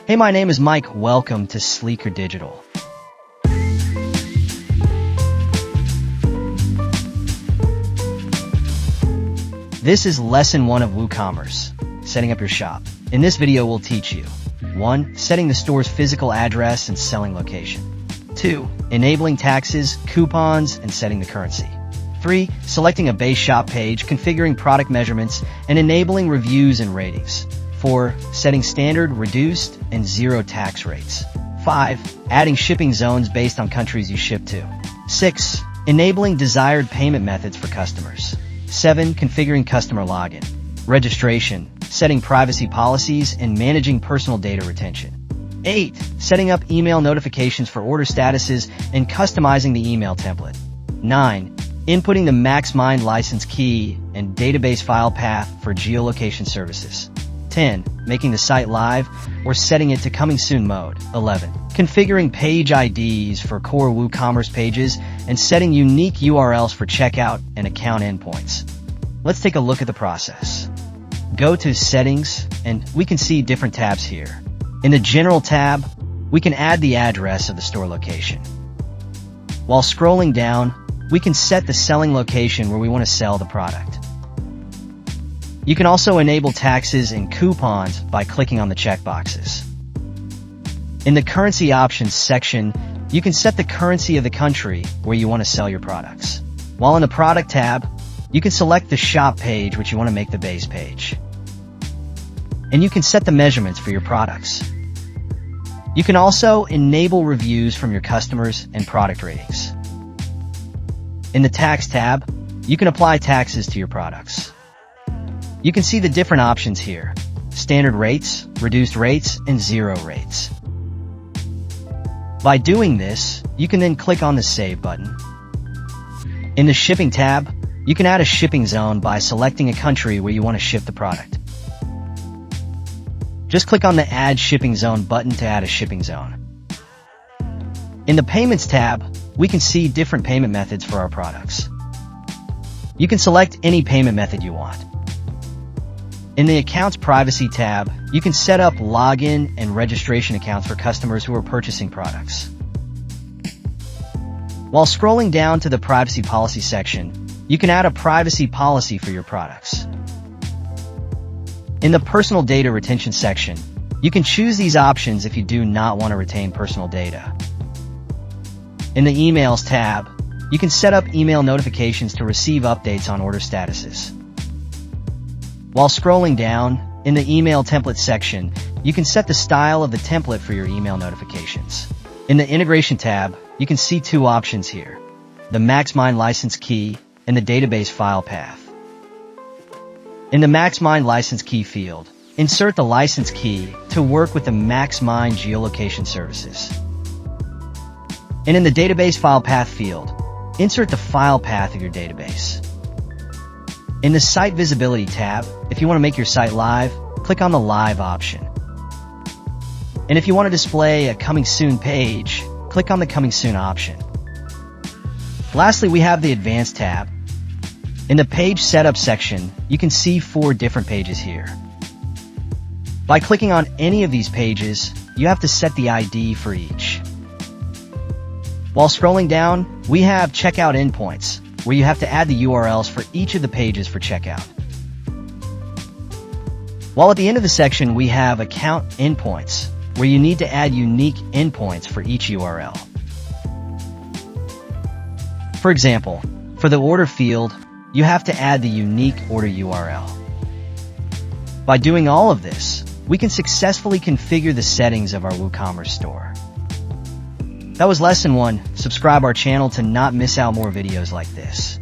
Hey, my name is Mike. Welcome to Sleekr Digital. This is lesson 1 of WooCommerce, setting up your shop. In this video, we'll teach you 1. Setting the store's physical address and selling location. 2. Enabling taxes, coupons, and setting the currency. 3. Selecting a base shop page, configuring product measurements, and enabling reviews and ratings. 4. Setting standard, reduced, and zero tax rates. 5. Adding shipping zones based on countries you ship to. 6. Enabling desired payment methods for customers. 7. Configuring customer login, registration, setting privacy policies, and managing personal data retention. 8. Setting up email notifications for order statuses and customizing the email template. 9. Inputting the MaxMind license key and database file path for geolocation services. 10. Making the site live or setting it to coming soon mode. 11. Configuring page IDs for core WooCommerce pages and setting unique URLs for checkout and account endpoints. Let's take a look at the process. Go to Settings, and we can see different tabs here. In the General tab, we can add the address of the store location. While scrolling down, we can set the selling location where we want to sell the product. You can also enable taxes and coupons by clicking on the checkboxes. In the Currency Options section, you can set the currency of the country where you want to sell your products. While in the Product tab, you can select the shop page which you want to make the base page. And you can set the measurements for your products. You can also enable reviews from your customers and product ratings. In the Tax tab, you can apply taxes to your products. You can see the different options here: standard rates, reduced rates, and zero rates. By doing this, you can then click on the Save button. In the Shipping tab, you can add a shipping zone by selecting a country where you want to ship the product. Just click on the Add Shipping Zone button to add a shipping zone. In the Payments tab, we can see different payment methods for our products. You can select any payment method you want. In the Accounts Privacy tab, you can set up login and registration accounts for customers who are purchasing products. While scrolling down to the Privacy Policy section, you can add a privacy policy for your products. In the Personal Data Retention section, you can choose these options if you do not want to retain personal data. In the Emails tab, you can set up email notifications to receive updates on order statuses. While scrolling down, in the Email Template section, you can set the style of the template for your email notifications. In the Integration tab, you can see two options here: the MaxMind license key and the database file path. In the MaxMind license key field, insert the license key to work with the MaxMind geolocation services. And in the database file path field, insert the file path of your database. In the Site Visibility tab, if you want to make your site live, click on the Live option. And if you want to display a Coming Soon page, click on the Coming Soon option. Lastly, we have the Advanced tab. In the Page Setup section, you can see 4 different pages here. By clicking on any of these pages, you have to set the ID for each. While scrolling down, we have Checkout Endpoints, where you have to add the URLs for each of the pages for checkout. While at the end of the section, we have Account Endpoints, where you need to add unique endpoints for each URL. For example, for the order field, you have to add the unique order URL. By doing all of this, we can successfully configure the settings of our WooCommerce store. That was lesson 1. Subscribe our channel to not miss out more videos like this.